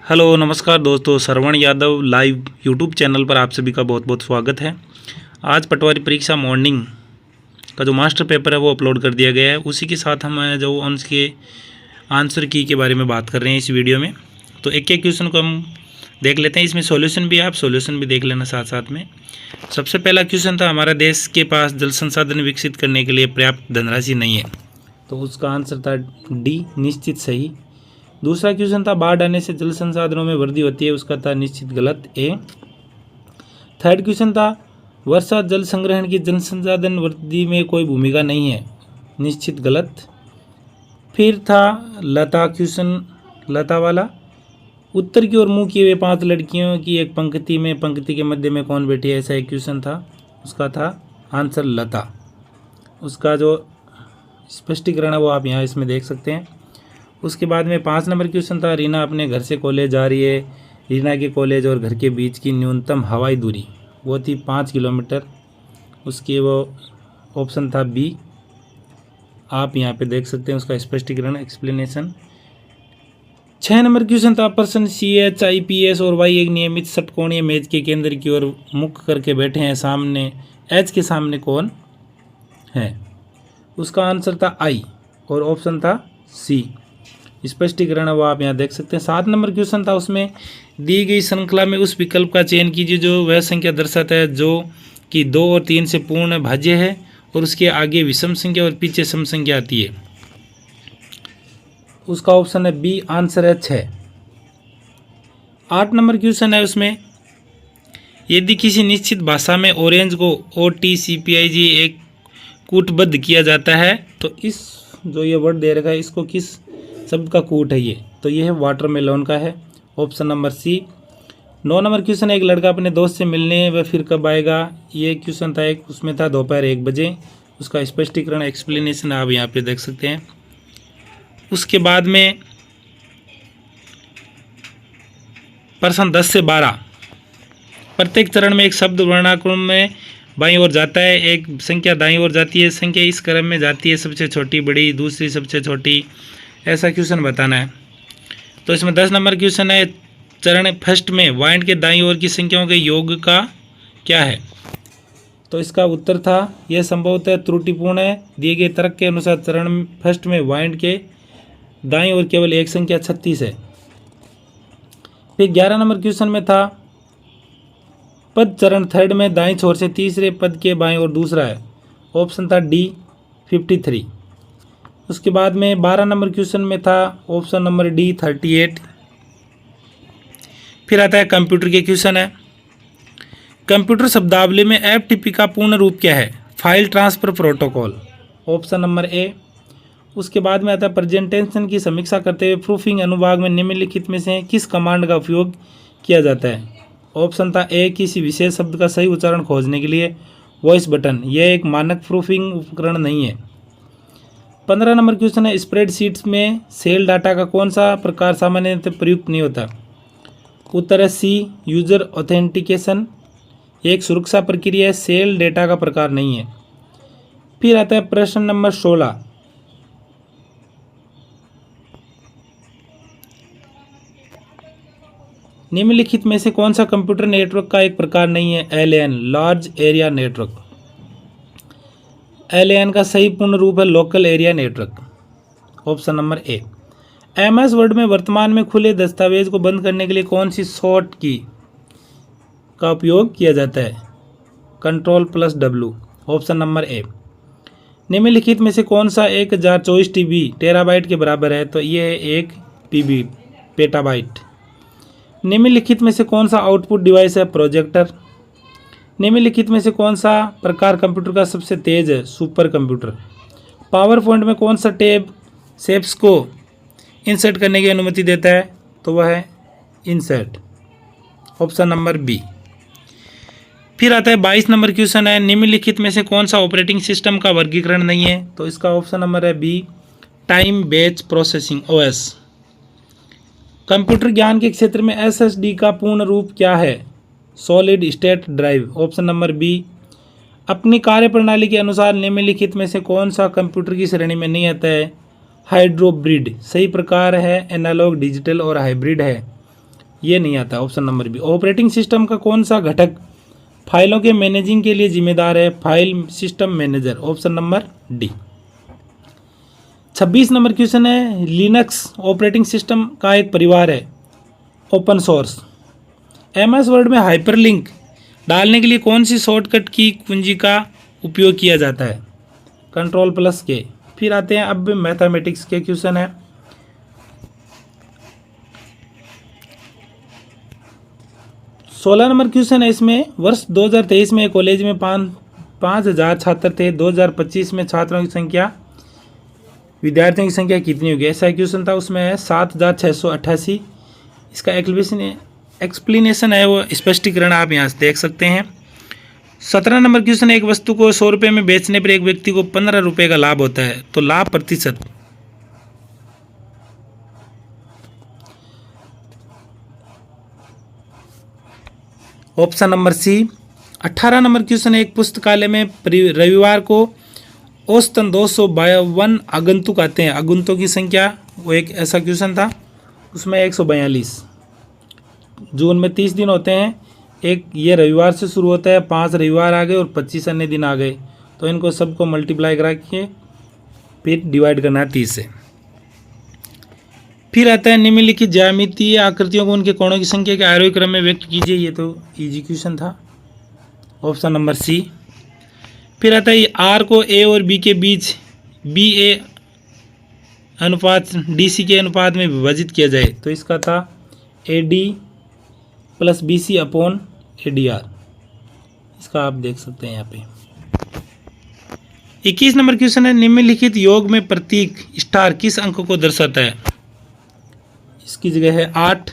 Hello नमस्कार दोस्तों, श्रवण Yadav live YouTube channel पर आप सभी का बहुत बहुत स्वागत है। आज पटवारी परीक्षा मॉर्निंग का जो मास्टर पेपर है वो अपलोड कर दिया गया है। उसी के साथ हम जो उसके आंसर की के बारे में बात कर रहे हैं इस वीडियो में। तो एक एक क्वेश्चन को हम देख लेते हैं। इसमें सॉल्यूशन भी है, आप सॉल्यूशन भी देख लेना साथ साथ में। सबसे पहला क्वेश्चन था, हमारा देश के पास जल संसाधन विकसित करने के लिए पर्याप्त धनराशि नहीं है, तो उसका आंसर था डी, निश्चित सही। दूसरा क्वेश्चन था, बाढ़ आने से जल संसाधनों में वृद्धि होती है, उसका था निश्चित गलत, ए। थर्ड क्वेश्चन था, वर्षा जल संग्रहण की जल संसाधन वृद्धि में कोई भूमिका नहीं है, निश्चित गलत। फिर था लता क्वेश्चन, लता वाला, उत्तर की ओर मुंह किए हुए 5 लड़कियों की एक पंक्ति में, पंक्ति के मध्य में कौन बैठी है, ऐसा एक क्वेश्चन था। उसका था आंसर लता। उसका जो स्पष्टीकरण है वो आप यहाँ इसमें देख सकते हैं। उसके बाद में 5 नंबर क्वेश्चन था, रीना अपने घर से कॉलेज जा रही है, रीना के कॉलेज और घर के बीच की न्यूनतम हवाई दूरी वो थी 5 किलोमीटर। उसके वो ऑप्शन था बी, आप यहाँ पे देख सकते हैं उसका स्पष्टीकरण, एक्सप्लेनेशन। 6 नंबर क्वेश्चन था, पर्सन CHIPS और Y एक नियमित षटकोणीय मेज के केंद्र की ओर मुख करके बैठे हैं, सामने एच के सामने कौन है, उसका आंसर था आई और ऑप्शन था सी। स्पष्टीकरण है वो आप यहाँ देख सकते हैं। 7 नंबर क्वेश्चन था, उसमें दी गई श्रृंखला में उस विकल्प का चयन कीजिए जो वह संख्या दर्शाता है जो कि 2 और 3 से पूर्ण भाज्य है और उसके आगे विषम संख्या और पीछे सम संख्या आती है। उसका ऑप्शन है बी, आंसर है 6। 8 नंबर क्वेश्चन है, उसमें यदि किसी निश्चित भाषा में ऑरेंज को OTCPIG एक कूटबद्ध किया जाता है तो इस जो ये वर्ड दे रखा है इसको किस शब्द का कूट है ये, तो ये है वाटरमेलन का है, option number C. 9 number question है, एक लड़का अपने दोस्त से मिलने वह फिर कब आएगा, ये क्वेश्चन था एक, उसमें था दोपहर 1 बजे। उसका स्पष्टीकरण, एक्सप्लेनेशन आप यहाँ पे देख सकते हैं। उसके बाद में प्रश्न 10 से 12, प्रत्येक चरण में एक शब्द वर्णानुक्रम में बाईं ओर जाता है, एक संख्या दाईं ओर जाती है, संख्या इस क्रम में जाती है, सबसे छोटी बड़ी, दूसरी सबसे छोटी, ऐसा क्वेश्चन बताना है। तो इसमें 10 नंबर क्वेश्चन है, चरण फर्स्ट में वाइंड के दाईं ओर की संख्याओं के योग का क्या है, तो इसका उत्तर था यह संभवतः त्रुटिपूर्ण है। दिए गए तर्क के अनुसार चरण फर्स्ट में वाइंड के दाईं ओर केवल एक संख्या 36 है। फिर 11 नंबर क्वेश्चन में था, पद चरण थर्ड में दाईं छोर से तीसरे पद के बाईं ओर दूसरा है, ऑप्शन था डी, 53। उसके बाद में 12 नंबर क्वेश्चन में था ऑप्शन नंबर डी, 38। फिर आता है कंप्यूटर के क्वेश्चन है, कंप्यूटर शब्दावली में FTP का पूर्ण रूप क्या है, file transfer protocol, option number A. उसके बाद में आता है प्रेजेंटेशन की समीक्षा करते हुए प्रूफिंग अनुभाग में निम्नलिखित में से किस कमांड का उपयोग किया जाता है, ऑप्शन था ए, किसी विशेष शब्द का सही उच्चारण खोजने के लिए वॉइस बटन, यह एक मानक प्रूफिंग उपकरण नहीं है। 15 नंबर क्वेश्चन है, स्प्रेडशीट्स में सेल डाटा का कौन सा प्रकार सामान्यतः प्रयुक्त नहीं होता, उत्तर है सी, यूजर ऑथेंटिकेशन, एक सुरक्षा प्रक्रिया है, सेल डेटा का प्रकार नहीं है। फिर आता है प्रश्न नंबर 16, निम्नलिखित में से कौन सा कंप्यूटर नेटवर्क का एक प्रकार नहीं है, LAN, large area network. LAN का सही पूर्ण रूप है local area network, option number A. MS word में वर्तमान में खुले दस्तावेज को बंद करने के लिए कौन सी शॉर्ट की का उपयोग किया जाता है, Ctrl+W, ऑप्शन नंबर ए। निम्नलिखित में से कौन सा 1024 TB टेराबाइट के बराबर है, तो ये है 1 PB, पेटाबाइट। निम्नलिखित में से कौन सा आउटपुट डिवाइस है, प्रोजेक्टर। निम्नलिखित में से कौन सा प्रकार कंप्यूटर का सबसे तेज है, सुपर कंप्यूटर। पावर पॉइंट में कौन सा टैब शेप्स को इंसर्ट करने की अनुमति देता है, तो वह है इंसर्ट, ऑप्शन नंबर बी। फिर आता है 22 नंबर क्वेश्चन है, निम्नलिखित में से कौन सा ऑपरेटिंग सिस्टम का वर्गीकरण नहीं है, तो इसका ऑप्शन नंबर है B, time based processing, OS। Computer ज्ञान के क्षेत्र में SSD का पूर्ण रूप क्या है, solid state drive, option number B. अपनी कार्यप्रणाली के अनुसार निम्नलिखित में से कौन सा कंप्यूटर की श्रेणी में नहीं आता है, हाइड्रोब्रिड, सही प्रकार है एनालॉग, डिजिटल और हाइब्रिड है। ये नहीं आता। Option number B. Operating system का कौन सा घटक फाइलों के मैनेजिंग के लिए जिम्मेदार है? File system manager. Option number D. 26 number question है, लिनक्स ऑपरेटिंग सिस्टम का एक परिवार है, ओपन सोर्स। एमएस वर्ड में हाइपरलिंक डालने के लिए कौन सी शॉर्टकट की कुंजी का उपयोग किया जाता है? Ctrl+K। फिर आते हैं अब मैथमेटिक्स के क्वेश्चन है। सोलह नंबर क्वेश्चन है इसमें, वर्ष 2023 में कॉलेज में 5,000 छात्र थे, 2025 में छात्रों की संख्या, विद्यार्थियों की संख्या कितनी होगी? ऐसा क्वेश्चन था। उसमें है 7,688। इसका एक्सप्लेनेशन है, वो स्पष्टीकरण आप यहाँ से देख सकते हैं। 17 नंबर क्वेश्चन है, एक वस्तु को 100 रुपये में बेचने पर एक व्यक्ति को 15 रुपये का लाभ होता है, तो लाभ प्रतिशत। Option number C. 18 number question है, एक पुस्तकालय में रविवार को औसतन 252 आगंतुक आते हैं, आगंतुकों की संख्या, वो एक ऐसा क्वेश्चन था। उसमें 142। जून में 30 दिन होते हैं, एक ये रविवार से शुरू होता है, 5 रविवार आ गए और 25 अन्य दिन आ गए, तो इनको सबको मल्टीप्लाई करा के फिर डिवाइड करना है 30 से। फिर आता है निम्नलिखित ज्यामितीय आकृतियों को उनके कोणों की संख्या के आरोही क्रम में व्यक्त कीजिए। ये तो इजी क्वेश्चन था। Option number C. फिर आता है आर को ए और बी के बीच बी ए अनुपात डी सी के अनुपात में विभाजित किया जाए, तो इसका था A D plus B C upon A D R. इसका आप देख सकते हैं यहाँ पे। 21 नंबर क्वेश्चन है, निम्नलिखित योग में प्रतीक स्टार किस अंक को दर्शाता है? इसकी जगह है 8।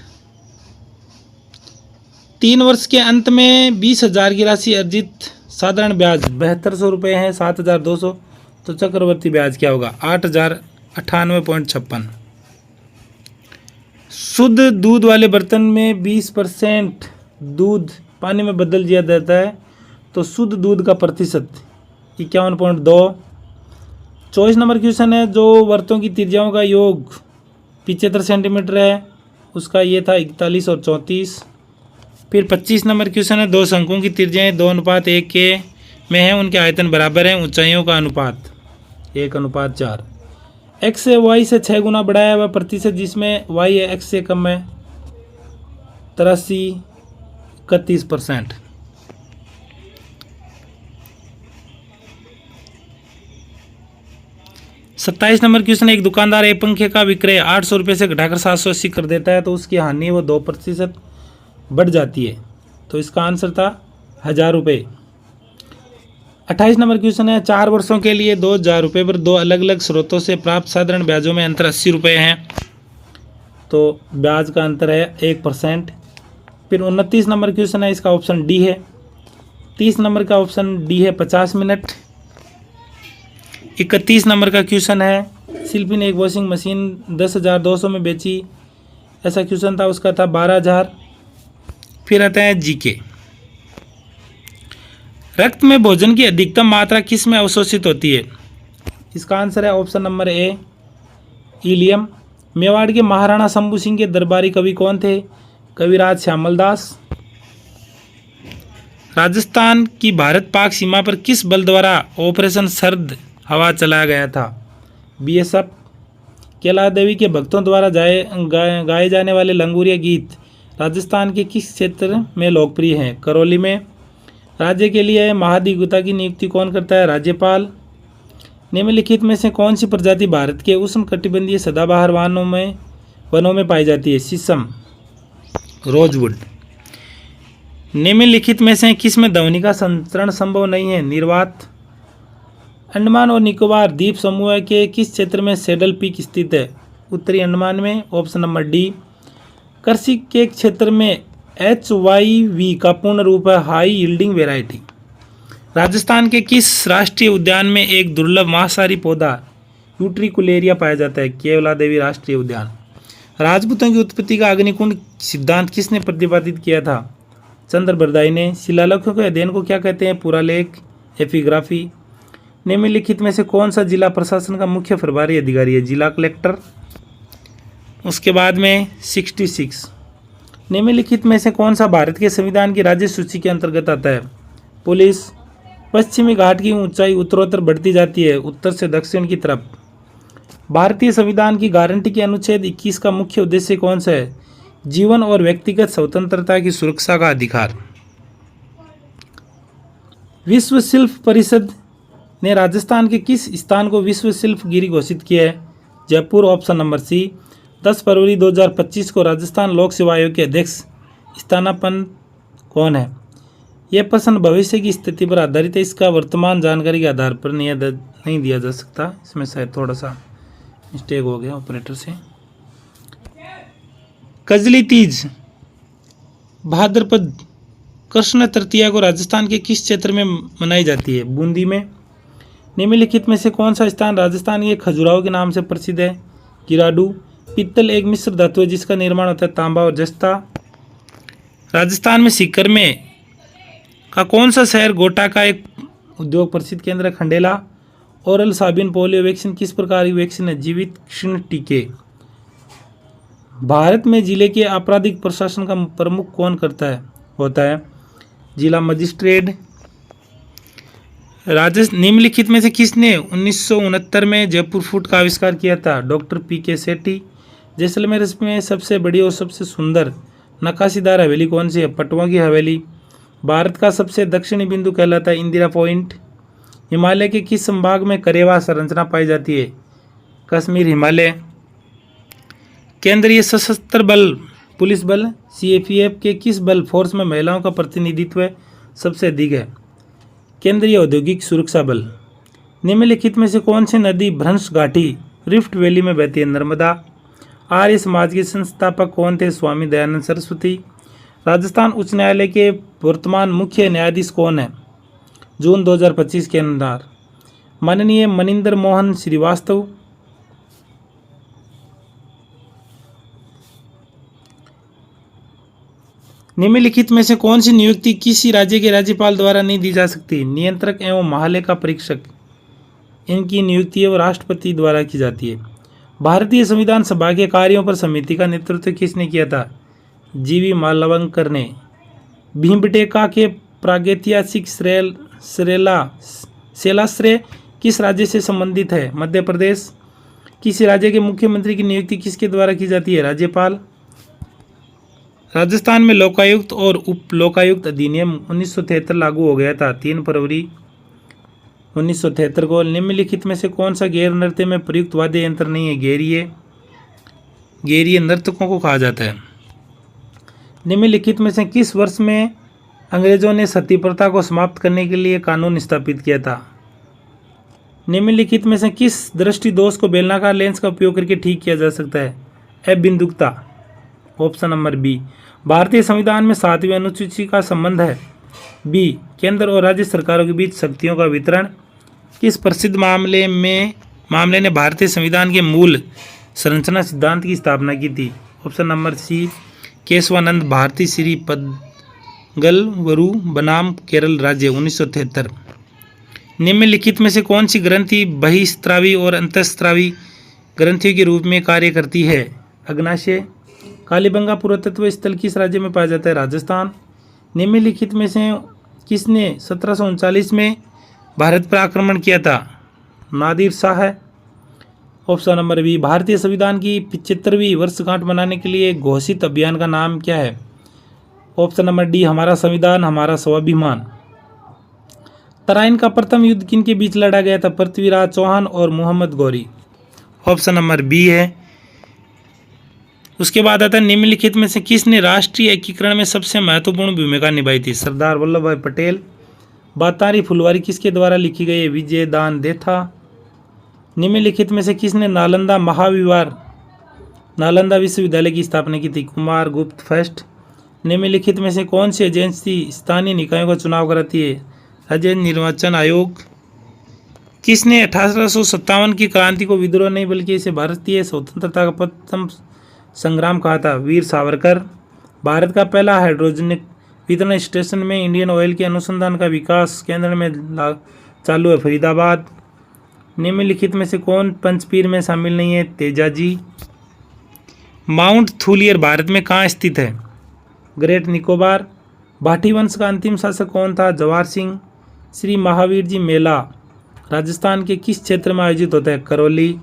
3 वर्ष के अंत में 20,000 की राशि अर्जित, साधारण ब्याज 7200 रुपये है, 7,200, तो चक्रवर्ती ब्याज क्या होगा? 8,098.56। शुद्ध दूध वाले बर्तन में 20% दूध पानी में बदल दिया जाता है, तो शुद्ध दूध का प्रतिशत 51.2। 24 नंबर क्वेश्चन है, जो वृत्तों की त्रिज्याओं का योग 75 सेंटीमीटर है, उसका ये था 41 और 34। फिर 25 नंबर क्वेश्चन है, दो शंकुओं की त्रिज्याएं 2:1 के में है, उनके आयतन बराबर हैं, ऊंचाइयों का अनुपात 1:4। एक्स से वाई से 6 गुना बढ़ाया हुआ प्रतिशत जिसमें वाई एक्स से कम है, 83-31%। सत्ताईस नंबर क्वेश्चन, एक दुकानदार एक पंखे का विक्रय 800 रुपये से घटाकर 780 कर देता है, तो उसकी हानि वो 2% बढ़ जाती है, तो इसका आंसर था 1,000 रुपये। 28 नंबर क्वेश्चन है, 4 वर्षों के लिए 2,000 रुपये पर 2 अलग अलग स्रोतों से प्राप्त साधारण ब्याजों में अंतर 80 रुपये हैं, तो ब्याज का अंतर है 1%। फिर 29 नंबर क्वेश्चन है, इसका ऑप्शन डी है। 30 नंबर का ऑप्शन डी है 50 मिनट। 31 नंबर का क्वेश्चन है, शिल्पी ने एक वॉशिंग मशीन 10,200 में बेची, ऐसा क्वेश्चन था, उसका था 12,000। फिर आता है जीके। रक्त में भोजन की अधिकतम मात्रा किस में अवशोषित होती है? इसका आंसर है option number A, ilium. Mewar के महाराणा शंभू सिंह के दरबारी कवि कौन थे? कविराज श्यामल दास। राजस्थान की भारत पाक सीमा पर किस बल द्वारा ऑपरेशन सर्द हवा चलाया गया था? बीएसएफ। कैला देवी के भक्तों द्वारा गाए जाने वाले लंगूरिया गीत राजस्थान के किस क्षेत्र में लोकप्रिय हैं? करौली में। राज्य के लिए महाधिवक्ता की नियुक्ति कौन करता है? राज्यपाल। निम्नलिखित में से कौन सी प्रजाति भारत के उष्णकटिबंधीय सदाबहार वनों में पाई जाती है? शीशम, रोजवुड। निम्नलिखित में से किस में ध्वनि का संचरण संभव नहीं है? निर्वात। अंडमान और निकोबार द्वीप समूह के किस क्षेत्र में सैडल पीक स्थित है? उत्तरी अंडमान में। Option number D. कृषि के क्षेत्र में HYV का पूर्ण रूप है हाई यील्डिंग वेराइटी। राजस्थान के किस राष्ट्रीय उद्यान में एक दुर्लभ मांसाहारी पौधा यूट्रिकुलेरिया पाया जाता है? केवला देवी राष्ट्रीय उद्यान। राजपूतों की उत्पत्ति का अग्निकुंड सिद्धांत किसने प्रतिपादित किया था? चंद्र बरदाई ने। शिलालेखों के अध्ययन को क्या कहते हैं? पुरालेख, एपिग्राफी। निम्नलिखित में से कौन सा जिला प्रशासन का मुख्य प्रभारी अधिकारी है? जिला कलेक्टर। उसके बाद में 66 निम्नलिखित में से कौन सा भारत के संविधान की राज्य सूची के अंतर्गत आता है? पुलिस। पश्चिमी घाट की ऊंचाई उत्तरोत्तर बढ़ती जाती है उत्तर से दक्षिण की तरफ। भारतीय संविधान की गारंटी के अनुच्छेद 21 का मुख्य उद्देश्य कौन सा है? जीवन और व्यक्तिगत स्वतंत्रता की सुरक्षा का अधिकार। विश्व शिल्प परिषद ने राजस्थान के किस स्थान को विश्व शिल्प गिरी घोषित किया है? जयपुर। Option number C. 10 फरवरी 2025 को राजस्थान लोक सेवा आयोग के अध्यक्ष स्थानापन्न कौन है? यह प्रश्न भविष्य की स्थिति पर आधारित है, इसका वर्तमान जानकारी के आधार पर नहीं दिया जा सकता। इसमें शायद थोड़ा सा मिस्टेक हो गया ऑपरेटर से। कजली तीज भाद्रपद कृष्ण तृतीया को राजस्थान के किस क्षेत्र में मनाई जाती है? बूंदी में। निम्नलिखित में से कौन सा स्थान राजस्थान के खजुराहो के नाम से प्रसिद्ध है? गिराडू। पित्तल एक मिश्र धातु है जिसका निर्माण होता है तांबा और जस्ता। राजस्थान में सीकर में का कौन सा शहर गोटा का एक उद्योग प्रसिद्ध केंद्र है? खंडेला। ओरल साबिन पोलियो वैक्सीन किस प्रकार की वैक्सीन है? जीवित क्षीण टीके। भारत में जिले के आपराधिक प्रशासन का प्रमुख कौन होता है? जिला मजिस्ट्रेट। निम्नलिखित में से किसने 1969 में जयपुर फूट का आविष्कार किया था? Doctor PK. सेठी। जैसलमेर में सबसे बड़ी और सबसे सुंदर नक्काशीदार हवेली कौन सी है? पटवा की हवेली। भारत का सबसे दक्षिणी बिंदु कहलाता है इंदिरा पॉइंट। हिमालय के किस संभाग में करेवा संरचना पाई जाती है? कश्मीर हिमालय। केंद्रीय सशस्त्र बल पुलिस बल सीएपीएफ के किस बल फोर्स में महिलाओं का प्रतिनिधित्व सबसे अधिक है? केंद्रीय औद्योगिक सुरक्षा बल। निम्नलिखित में से कौन सी नदी भ्रंश घाटी रिफ्ट वैली में बहती है? नर्मदा। आर्य समाज के संस्थापक कौन थे? स्वामी दयानंद सरस्वती। राजस्थान उच्च न्यायालय के वर्तमान मुख्य न्यायाधीश कौन है? जून 2025 के अनुसार माननीय मनिंदर मोहन श्रीवास्तव। निम्नलिखित में से कौन सी नियुक्ति किसी राज्य के राज्यपाल द्वारा नहीं दी जा सकती? नियंत्रक एवं महालेखा परीक्षक। इनकी नियुक्ति एवं राष्ट्रपति द्वारा की जाती है। भारतीय संविधान सभा के कार्यों पर समिति का नेतृत्व किसने किया था? जीवी मालवंकर ने। भीमबेटका के प्रागैतिहासिक शैलाश्रय किस राज्य से संबंधित है? मध्य प्रदेश। किसी राज्य के मुख्यमंत्री की नियुक्ति किसके द्वारा की जाती है? राज्यपाल। राजस्थान में लोकायुक्त और उप लोकायुक्त अधिनियम 1973 लागू हो गया था 3 फरवरी 1973 को। निम्नलिखित में से कौन सा गैर नृत्य में प्रयुक्त वाद्य यंत्र नहीं है? गैरीय नर्तकों को कहा जाता है। निम्नलिखित में से किस वर्ष में अंग्रेजों ने सती प्रथा को समाप्त करने के लिए कानून स्थापित किया था? निम्नलिखित में से किस दृष्टि दोष को बेलनाकार लेंस का उपयोग करके ठीक किया जा सकता है? अबिंदुकता। Option number B. भारतीय संविधान में 7वीं अनुसूची का संबंध है? बी। केंद्र और राज्य सरकारों के बीच शक्तियों का वितरण। किस प्रसिद्ध मामले ने भारतीय संविधान के मूल संरचना सिद्धांत की स्थापना की थी? Option number C. Kesavananda Bharati Shri Padagalvaru बनाम केरल राज्य 1973। निम्नलिखित में से कौन सी ग्रंथि बहिस्त्रावी और अंतःस्त्रावी ग्रंथियों के रूप में कार्य करती है? अग्नाशय। कालीबंगा पुरातत्व स्थल किस राज्य में पाया जाता है? राजस्थान। निम्नलिखित में से किसने 1739 में भारत पर आक्रमण किया था? नादिर शाह है। Option number B. भारतीय संविधान की 75वीं वर्षगांठ मनाने के लिए घोषित अभियान का नाम क्या है? Option number D. हमारा संविधान हमारा स्वाभिमान। तराइन का प्रथम युद्ध किन के बीच लड़ा गया था? पृथ्वीराज चौहान और Mohammad Ghori. Option number B है। उसके बाद आता है निम्नलिखित में से किसने राष्ट्रीय एकीकरण में सबसे महत्वपूर्ण भूमिका निभाई थी? सरदार वल्लभ भाई पटेल। बातारी फुलवारी किसके द्वारा लिखी गई है? विजय दान देथा। निम्नलिखित में से किसने नालंदा विश्वविद्यालय की स्थापना की थी? कुमार गुप्त फर्स्ट। निम्नलिखित में से कौन सी एजेंसी स्थानीय निकायों का चुनाव कराती है? राज्य निर्वाचन आयोग। किसने 1857 की क्रांति को विद्रोह नहीं बल्कि इसे भारतीय स्वतंत्रता का प्रथम संग्राम कहा था? वीर सावरकर। भारत का पहला हाइड्रोजनिक वितरण स्टेशन में इंडियन ऑयल के अनुसंधान का विकास केंद्र में चालू है? फरीदाबाद। निम्नलिखित में से कौन पंचपीर में शामिल नहीं है? तेजाजी। माउंट थूलियर भारत में कहाँ स्थित है? ग्रेट निकोबार। भाटी वंश का अंतिम शासक कौन था? जवाहर सिंह। श्री महावीर जी मेला राजस्थान के किस क्षेत्र में आयोजित होता है? करौली।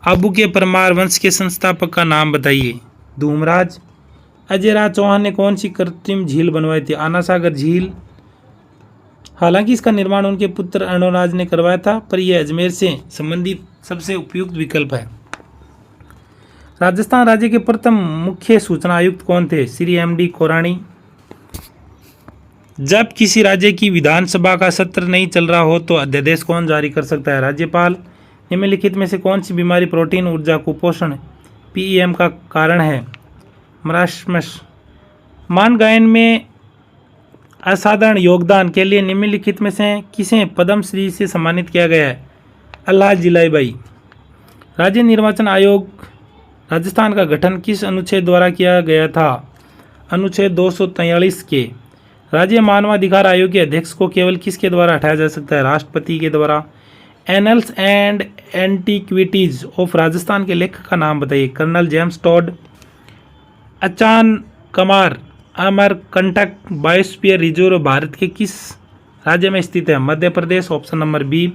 आबू के परमार वंश के संस्थापक का नाम बताइए? धूमराज। अजय राज चौहान ने कौन सी कृत्रिम झील बनवाई थी? आना सागर झील। हालांकि इसका निर्माण उनके पुत्र अर्णोराज ने करवाया था, पर यह अजमेर से संबंधित सबसे उपयुक्त विकल्प है। राजस्थान राज्य के प्रथम मुख्य सूचना आयुक्त कौन थे? श्री एम.डी. कोराणी। जब किसी राज्य की विधानसभा का सत्र नहीं चल रहा हो तो अध्यादेश कौन जारी कर सकता है? राज्यपाल। निम्नलिखित में से कौन सी बीमारी प्रोटीन ऊर्जा कुपोषण पीईएम का कारण है? मरासमस। मान गायन में असाधारण योगदान के लिए निम्नलिखित में से किसे पद्मश्री से सम्मानित किया गया है? अल्लाह जिलाईबाई। राज्य निर्वाचन आयोग राजस्थान का गठन किस अनुच्छेद द्वारा किया गया था? अनुच्छेद 243 के। राज्य मानवाधिकार आयोग के अध्यक्ष को केवल किसके द्वारा हटाया जा सकता है? राष्ट्रपति के द्वारा। Annals and Antiquities of Rajasthan के लेखक का नाम बताइए? Colonel James Tod. Achanakmar Amarkantak biosphere reserve Bharat के किस राज्य में स्थित है? Madhya Pradesh. Option number B.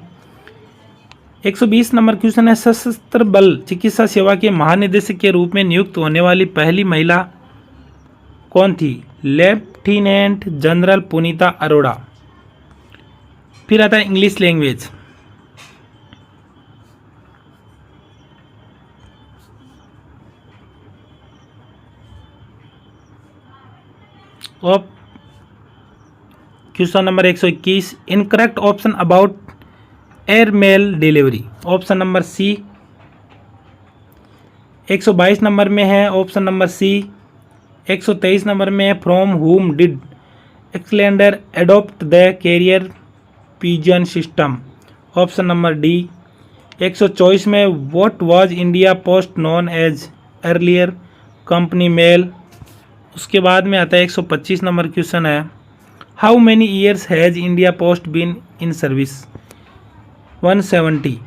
120 number question है, सशस्त्र बल चिकित्सा सेवा के महानिदेशक के रूप में नियुक्त होने वाली पहली महिला कौन थी? Lieutenant general Punita Arora. फिर आता है English language. Question number 121, incorrect option about air mail delivery. Option number C. 122 number में है ऑप्शन नंबर सी। 123 नंबर में है from whom did Alexander adopt the carrier pigeon system. Option number D. 124 में what was India Post known as earlier company mail. उसके बाद में आता है 125 नंबर क्वेश्चन है, how many years has India Post been in service? 170।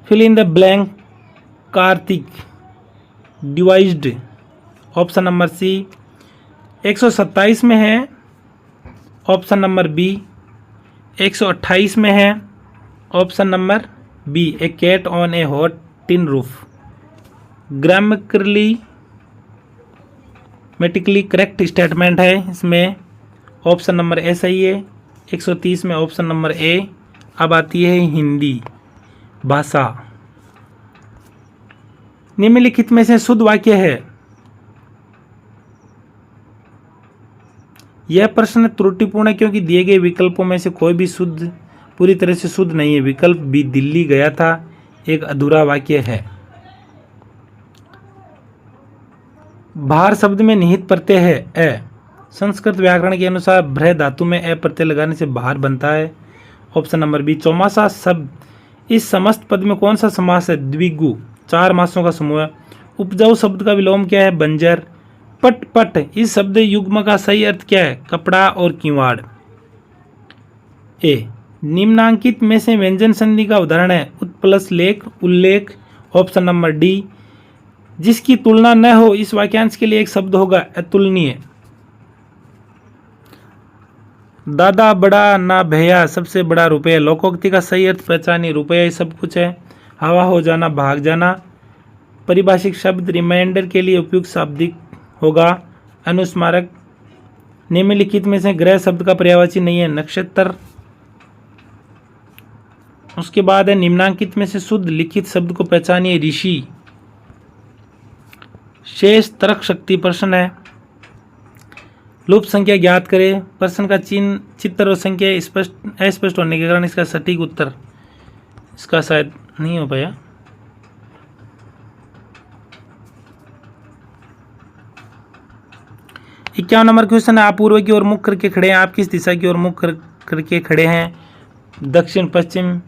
Fill in the blank Kartik devised. Option number C. 127 में है option number B. 128 में है option number B, a cat on a hot tin roof. Grammatically correct statement है इसमें option number A सही है। 130 में option number A. अब आती है हिंदी भाषा। निम्नलिखित में से शुद्ध वाक्य है। यह प्रश्न त्रुटिपूर्ण है क्योंकि दिए गए विकल्पों में से कोई भी शुद्ध पूरी तरह से शुद्ध नहीं है। विकल्प बी दिल्ली गया था एक अधूरा वाक्य है। भार शब्द में निहित प्रत्यय है ए। संस्कृत व्याकरण के अनुसार भ्रह धातु में ए प्रत्यय लगाने से भार बनता है। Option number B. चौमासा शब्द इस समस्त पद में कौन सा समास है? द्विगु, चार मासों का समूह है। उपजाऊ शब्द का विलोम क्या है? बंजर। पट पट इस शब्द युग्म का सही अर्थ क्या है? कपड़ा और किवाड़। ए। निम्नांकित में से व्यंजन संधि का उदाहरण है? उत्प्लस लेख, उल्लेख। Option number D. जिसकी तुलना न हो इस वाक्यांश के लिए एक शब्द होगा अतुलनीय। दादा बड़ा ना भैया सबसे बड़ा रुपया। लोकोक्ति का सही अर्थ पहचानिए। रुपया ही सब कुछ है। हवा हो जाना, भाग जाना। परिभाषिक शब्द रिमाइंडर के लिए उपयुक्त शाब्दिक होगा अनुस्मारक। निम्नलिखित में से ग्रह शब्द का पर्यायवाची नहीं है? नक्षत्र। उसके बाद है निम्नांकित में से शुद्ध लिखित शब्द को पहचानिए? ऋषि। शेष तर्क शक्ति प्रश्न है। लुप्त संख्या ज्ञात करें। प्रश्न का चिन्ह, चित्र और संख्या अस्पष्ट होने के कारण इसका सटीक उत्तर इसका शायद नहीं हो पाया। इक्यावन नंबर क्वेश्चन है, आप पूर्व की ओर मुख करके खड़े हैं। आप किस दिशा की ओर मुख करके खड़े हैं? दक्षिण पश्चिम।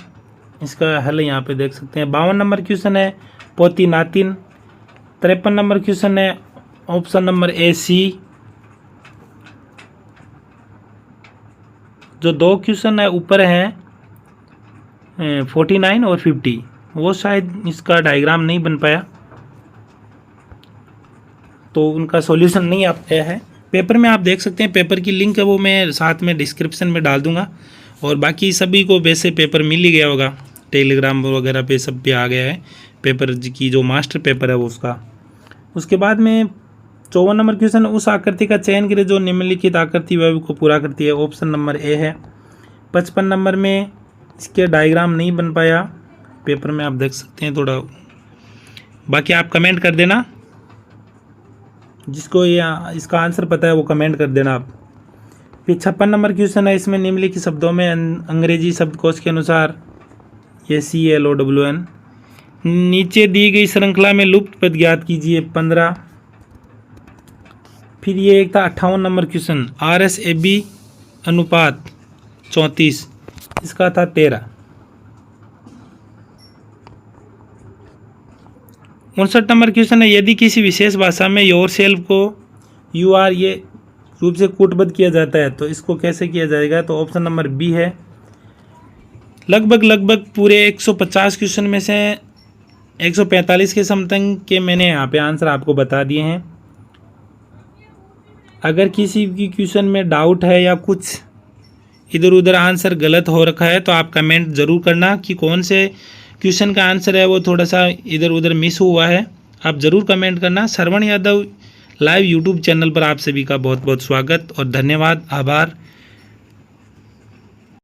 इसका हल यहाँ पे देख सकते हैं। 52 नंबर क्वेश्चन है, पोती नातिन। 53 नंबर क्वेश्चन है ऑप्शन नंबर ए सी। जो दो क्वेश्चन है ऊपर हैं 49 और 50, वो शायद इसका डायग्राम नहीं बन पाया, तो उनका सॉल्यूशन नहीं आ पाया है। पेपर में आप देख सकते हैं, पेपर की लिंक है वो मैं साथ में डिस्क्रिप्शन में डाल दूंगा। और बाकी सभी को वैसे पेपर मिल ही गया होगा, टेलीग्राम वगैरह पे सब पे आ गया है पेपर की जो मास्टर पेपर है वो उसका। उसके बाद में 54 नंबर क्वेश्चन, उस आकृति का चयन करें जो निम्नलिखित आकृति वह को पूरा करती है। ऑप्शन नंबर ए है। 55 नंबर में इसके डायग्राम नहीं बन पाया, पेपर में आप देख सकते हैं थोड़ा, बाकी आप कमेंट कर देना, जिसको ये इसका आंसर पता है वो कमेंट कर देना आप। फिर 56 नंबर क्वेश्चन है, इसमें निम्नलिखित शब्दों में अंग्रेजी शब्दकोश के अनुसार ये CLOWN नीचे दी गई श्रृंखला में लुप्त पद ज्ञात कीजिए 15। फिर ये एक था 58 नंबर क्वेश्चन, RSAB अनुपात 34, इसका था 13। 59 नंबर क्वेश्चन है, यदि किसी विशेष भाषा में योर सेल्फ को UR ये रूप से कूटबद्ध किया जाता है तो इसको कैसे किया जाएगा, तो ऑप्शन नंबर बी है। लगभग पूरे 150 क्वेश्चन में से 145 के समथिंग के मैंने यहाँ पे आंसर आपको बता दिए हैं। अगर किसी भी क्वेश्चन में डाउट है या कुछ इधर उधर आंसर गलत हो रखा है तो आप कमेंट ज़रूर करना कि कौन से क्वेश्चन का आंसर है वो थोड़ा सा इधर उधर मिस हुआ है, आप ज़रूर कमेंट करना। श्रवण यादव लाइव यूट्यूब चैनल पर आप सभी का बहुत बहुत स्वागत और धन्यवाद, आभार।